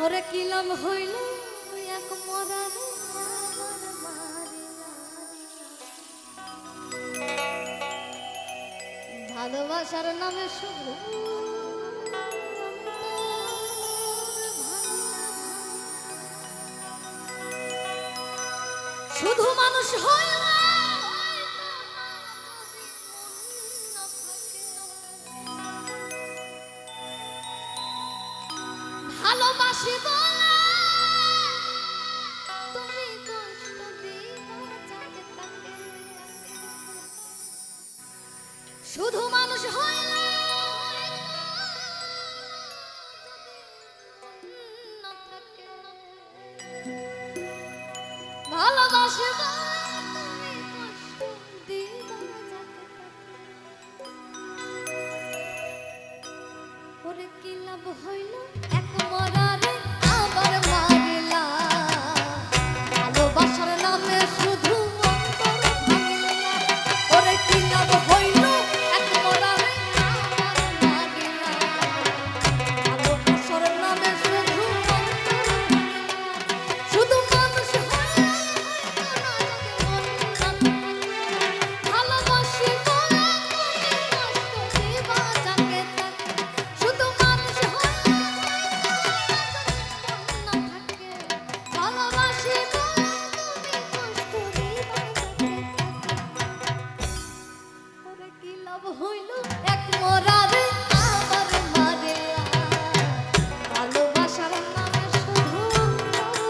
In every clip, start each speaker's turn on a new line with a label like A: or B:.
A: ওরে কিলাম হইল এক মরার ভালোবাসার নামে শুধু শুধু মানুষ হয় ভালোবাসি বলে তুমি কষ্ট দিবা যাকে তাকে শুধু মানুষ হইলে না থাকে ভালোবাসি বলে তুমি কষ্ট দিবা যাকে তাকে ওরে কি লাভ হইল এক মরারে আবার মারিলা ভালোবাসার নামে শুধু অন্তর ভাঙিলা ওরে কি লাভ হইল এক মরারে আবার মারিলা ভালোবাসার নামে শুধু অন্তর শুধু মানুষ হইলা ভালোবাসি বলে তুমি কষ্ট দিবা যাকে তাকে শুধু মানুষ হইলা ভালোবাসি বলে তুমি কষ্ট দিবা ওরে কি লাভ হইল এক মরারে আবার মারিলা ভালোবাসার নামে শুধু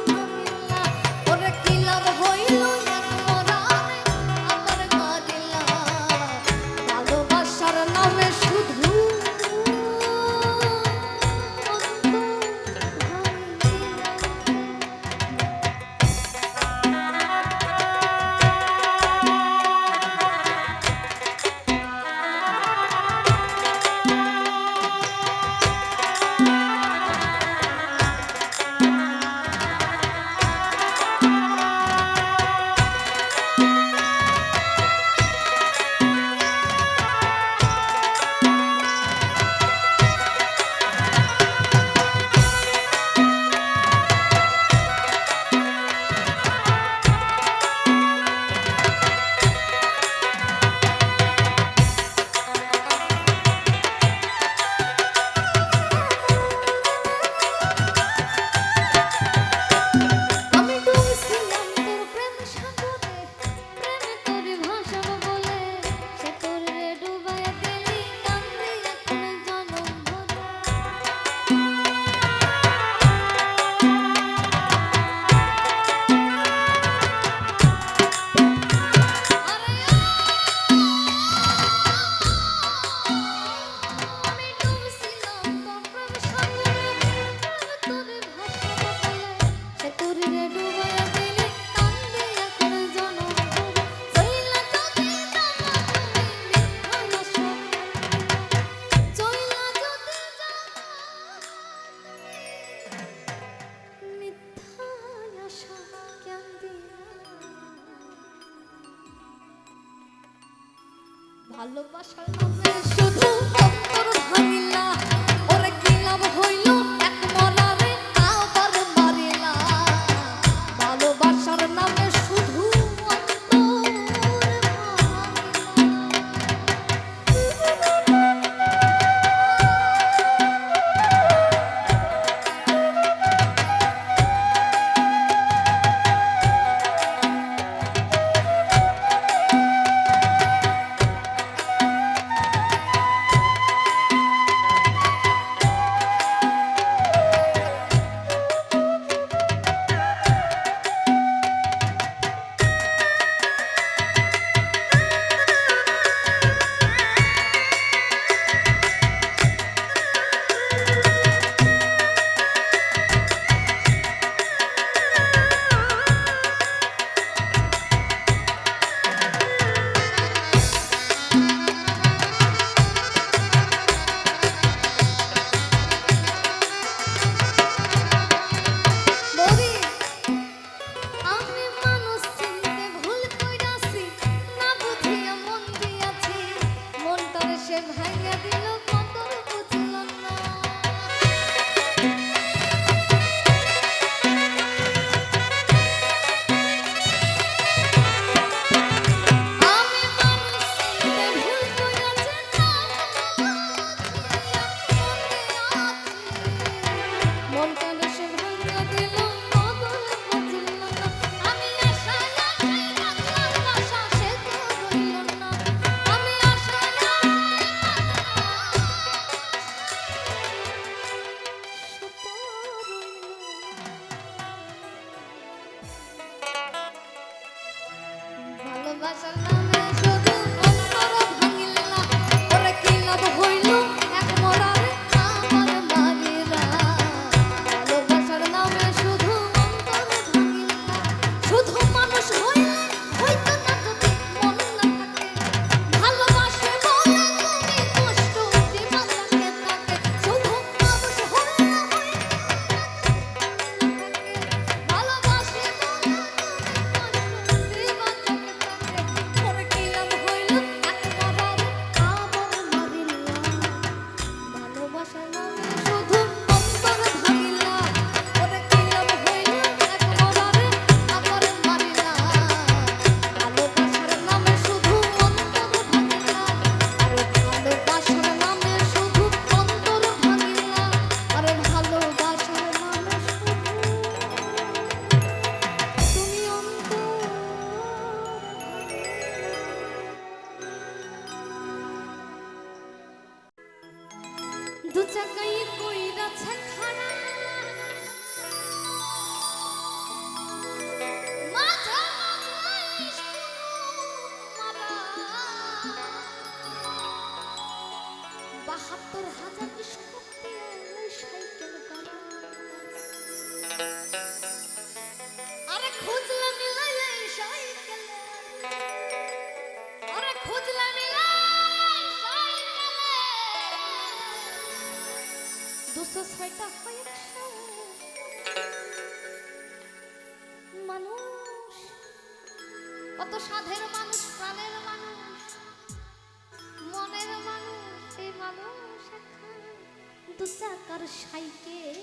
A: ভাঙিলা ওরে কি লাভ হইল এক মরারে আবার মারিলা ভালোবাসার নামে শুধু আমি ডুবছিলাম তোর প্রেম সাগরে প্রেমে তোরে ভাসাবো বলে সে তোরে ডুবাইয়া দিলি কান্দে এখন জনম ভরে আমি ডুবছিলাম তোর প্রেম সাগরে প্রেমে তোরে ভাসাবো বলে সে তোরে ডুবাইয়া দিলি কান্দে এখন জনম ভরে চইলা যদি যাবা তুমি মিথ্যা আশা কেন দিলা ভালোবাসার নামে শুধু অন্তর ভাঙিলা ওরে কি লাভ হইল এক মরারে আবার মারিলা ভালোবাসার নামে শুধু অন্তর ভাঙিলা দু চাকাই কইরাছে খাড়া মাঝা মাঝাই মারা ৭২,০০০ স্কুটি সাইকেল গাড়া আরে খুঁজলা মিলাই সাইকেল আরে খুঁজলা মিলাই সাইকেল ২০৬টা হয় মানুষ কত সাধের মানুষ প্রাণের মানুষ মনের মানুষ সেই মানুষ এখন ২ চাকার সাইকেল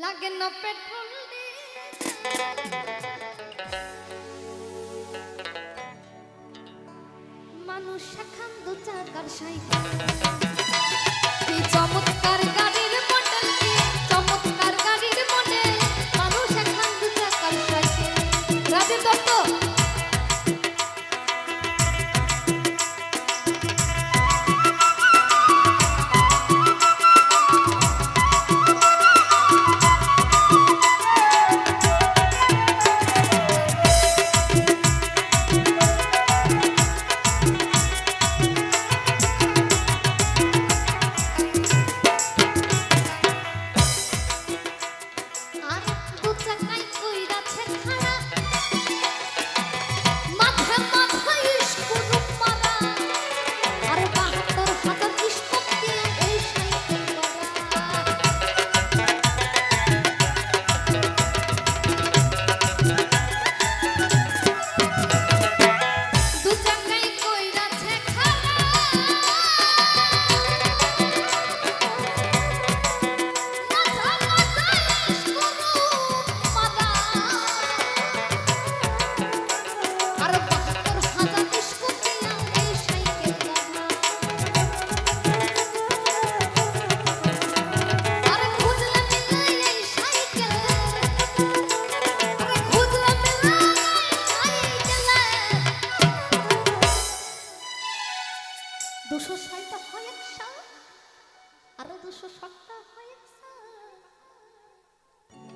A: লাগে না পেট্রোল মানুষ এখন ২ চাকার সাইকেল কি চমৎকার গাড়ির মডেল কি চমৎকার গাড়ির মডেল মানুষ এখন ২ চাকার সাইকেল রাজীব দত্ত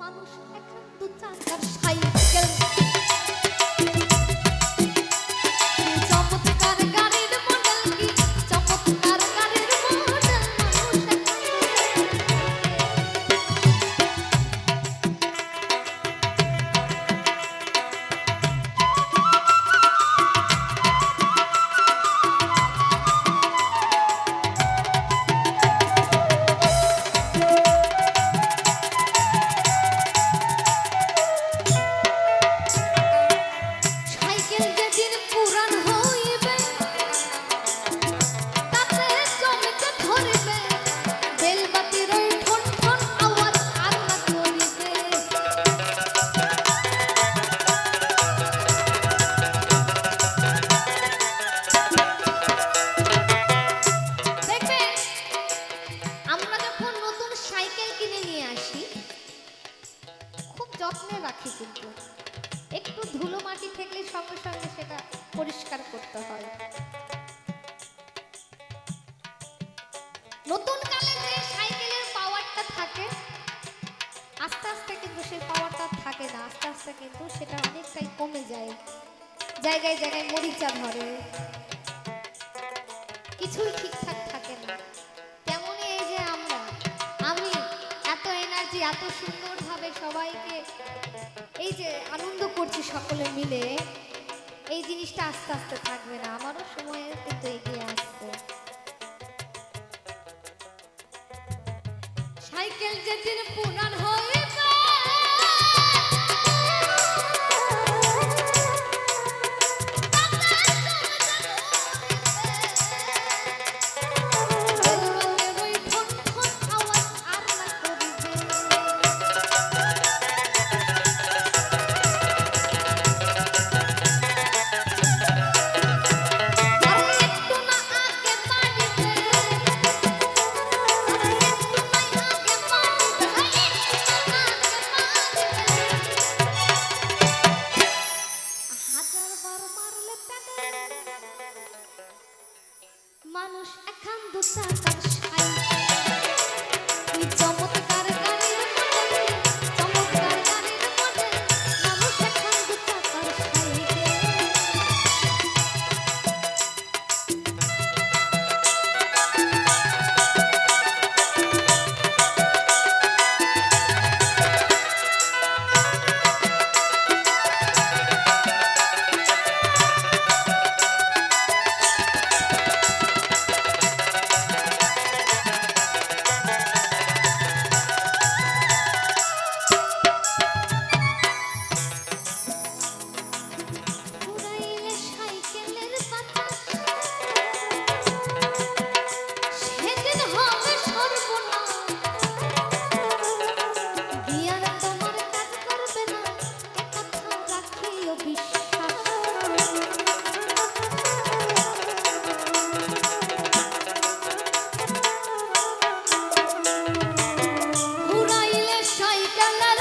A: মানুষ এখন ২ চাকার সাইকেল চমৎকার গাড়ির মডেল কি চমৎকার গাড়ির মডেল মানুষ যত্নে রাখি কিন্তু একটু ধুলো মাটি থেকে সঙ্গে সঙ্গে সেটা পরিষ্কার করতে হয় নতুন কালে যে সাইকেলের পাওয়ারটা থাকে আস্তে আস্তে কিন্তু সেই পাওয়ারটা থাকে না আস্তে আস্তে কিন্তু সেটা অনেকটাই কমে যায় জায়গায় জায়গায় মরিচা ধরে কিছুই ঠিকঠাক থাকে না তেমনই এই যে আমি এত এনার্জি এত সুন্দরভাবে সবাইকে এই যে আনন্দ করছি সকলে মিলে এই জিনিসটা আস্তে আস্তে থাকবে না আমারও সময় কিন্তু এগিয়ে আসছে সাইকেল যেদিন পুরান হয়ে মানুষ এখান দু চাকার সাইকেল তুই চমৎকার গাড়ির মডেল চমৎকার গাড়ির মডেল মানুষ এখান দু চাকার সাইকেল ঘুরাইলে সাইকেলের বাতাস সেদিন হবে সর্বনাশ গিয়ার তোমার কাজ করবে না একথা রাখিও বিশ্বাস ঘুরাইলে সাইকেলের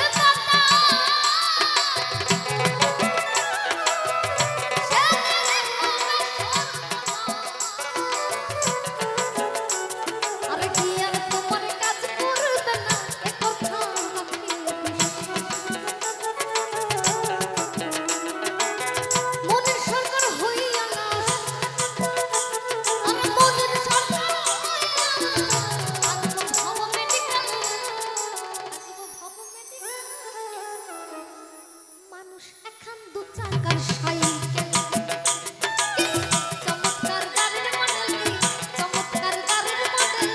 A: আরে কি আর তোমার কাজ করবে না একথা রাখিও মনের সরকার হইয়া না আমি মনের সরকার হইয়া ভব মেডিকেল মানুষ এখন দু চাকার সাইকেল চমৎকার গাড়ির মডেল চমৎকার গাড়ির মডেল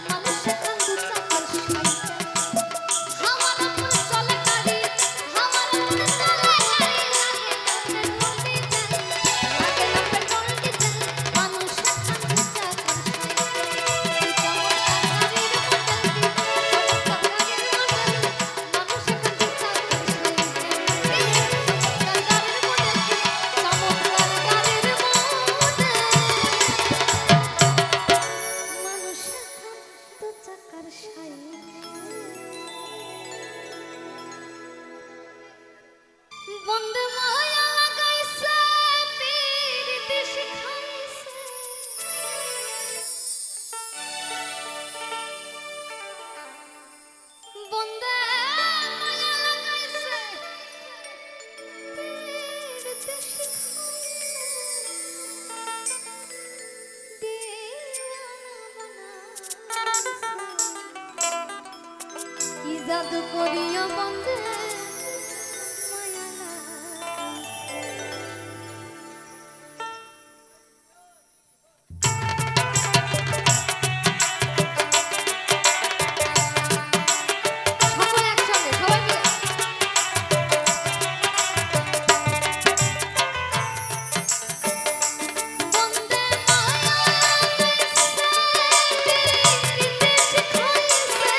A: মানুষ এখন দু চাকার সাইকেল হাওয়ার উপর চলে গাড়ি হাওয়ার উপর চলে গাড়ি লাগে না পেট্রোল ডিজেল মানুষ এখন দু চাকার সাইকেল চমৎকার গাড়ির মডেল চমৎকার গাড়ির মডেল মানুষ এখন দু চাকার বন্দে মায়া লাগাইছে পীরিতি শিখাইছে বন্দে মায়া লাগাইছে পীরিতি শিখাইছে দিওয়ানা বানাইছে কি জাদু করিয়া বন্দে মায়া সকলে একসঙ্গে সবাই মিলে বন্দে মায়া পীরিতি শিখাইছে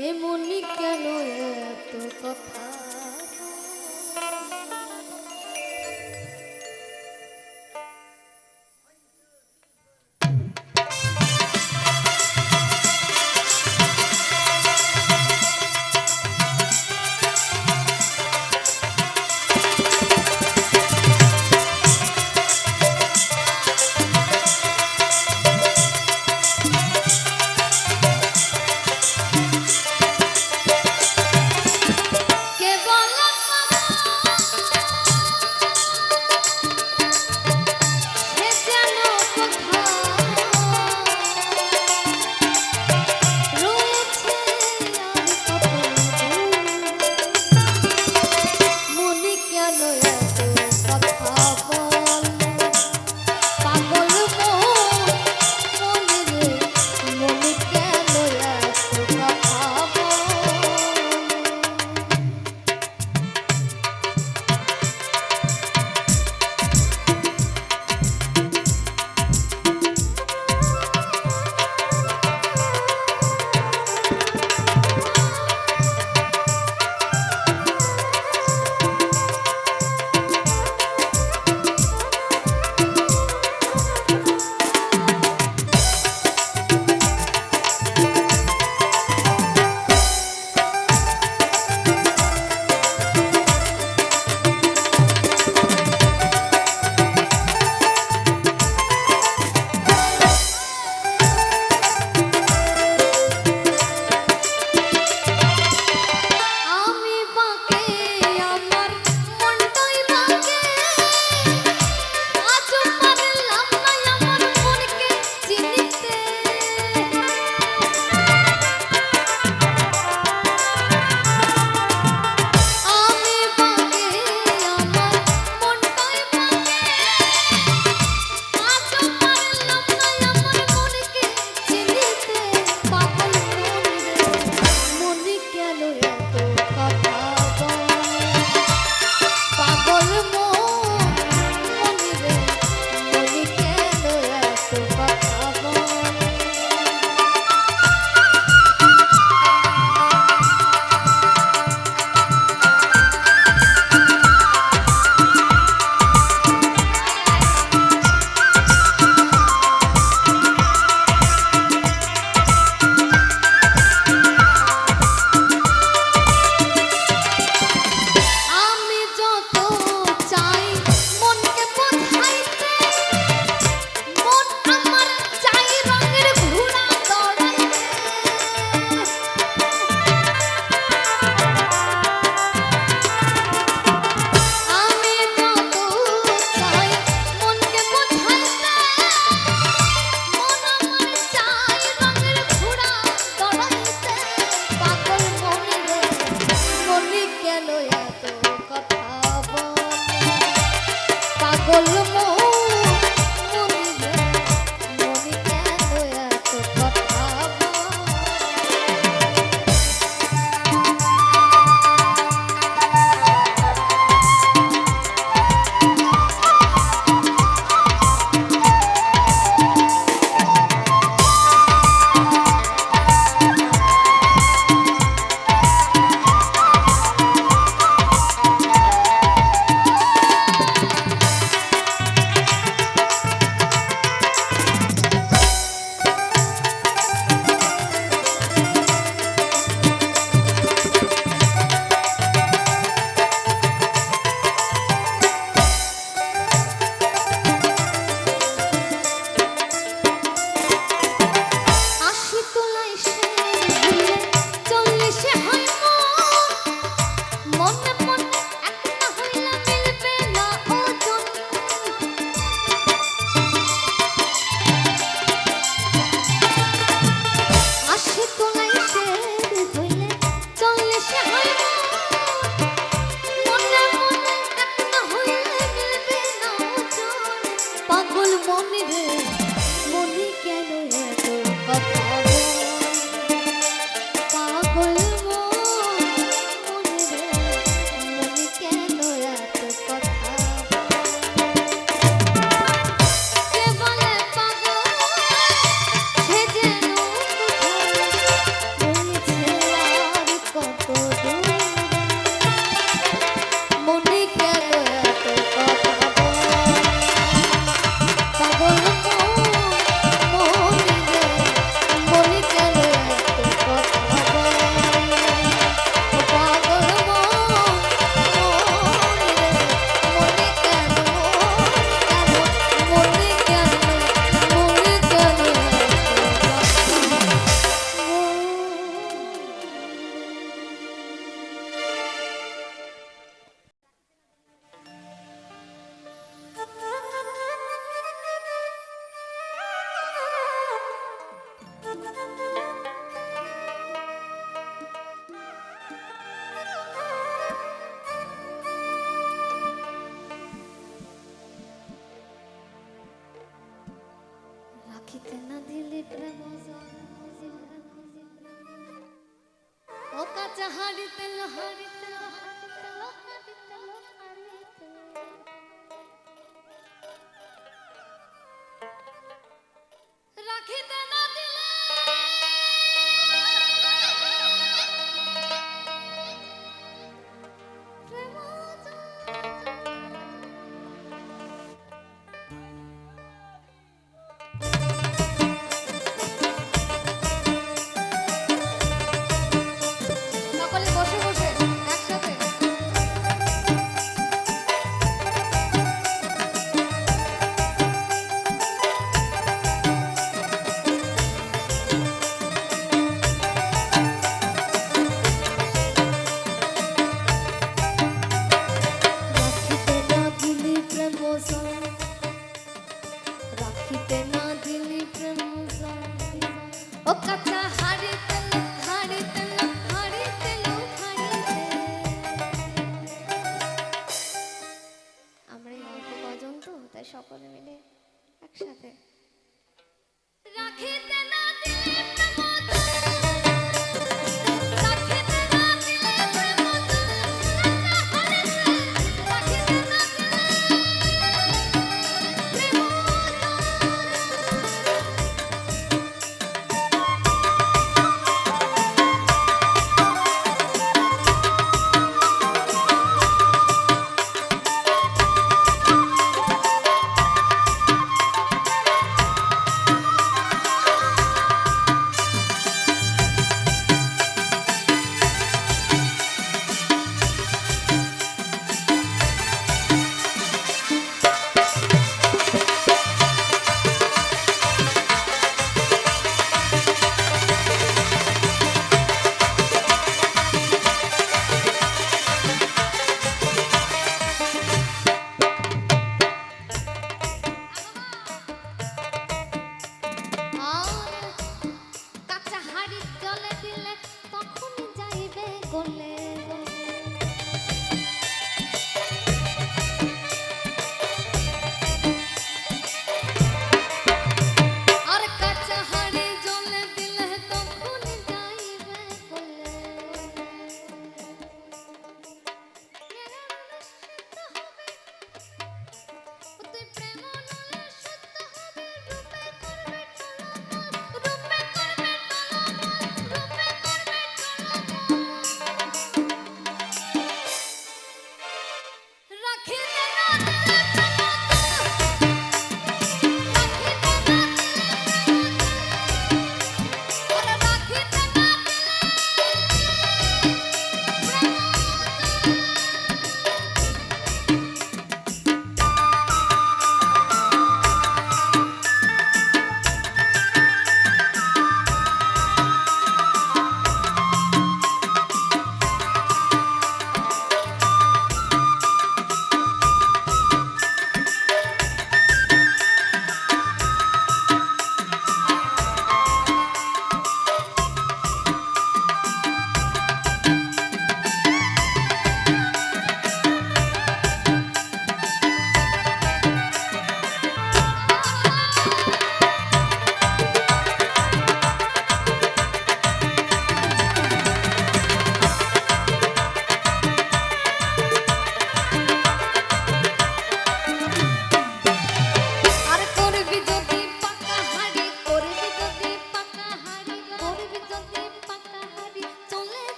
A: এমনি কেন এত কথা রাখিতে না দিলে প্রেম ও কাঁচা হাড়িতে হাড়িতে রাখিতে না দিলে প্রেম সকলে বসে বসে একসাথে রাখিতে না দিলি প্রেম ও কাঁচা হাড়িতে হাড়িতে হাড়িতে আমরা এই অল্প কজন তো তাই সকলে মিলে একসাথে রাখিতে না দিলি প্রেম রাখিতে না দিলি প্রেম রাখিতে না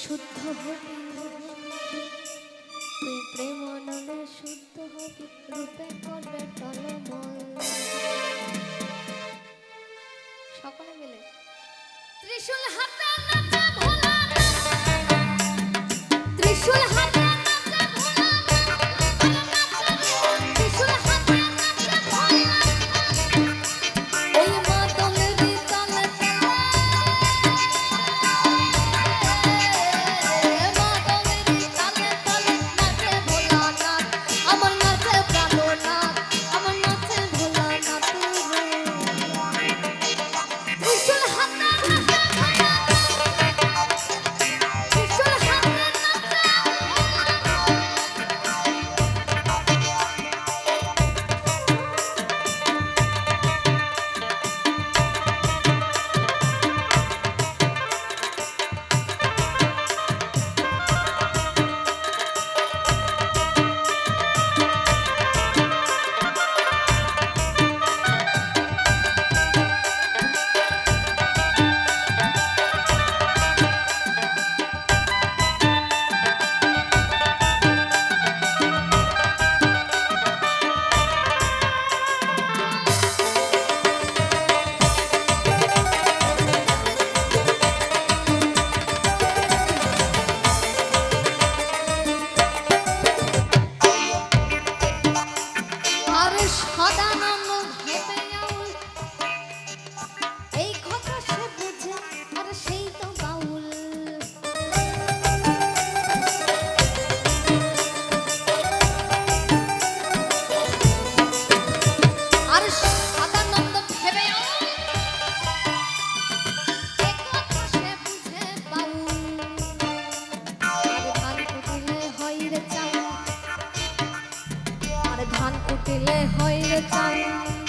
A: শুদ্ধ হবি তুই প্রেমানলে শুদ্ধ হবি রূপে করবে টলমল সকলে মিলে ত্রিশূল হাতে নাচে ভোলা ত্রিশূল হাতে আমার নাচে ভোলা দিলে হয় রে চান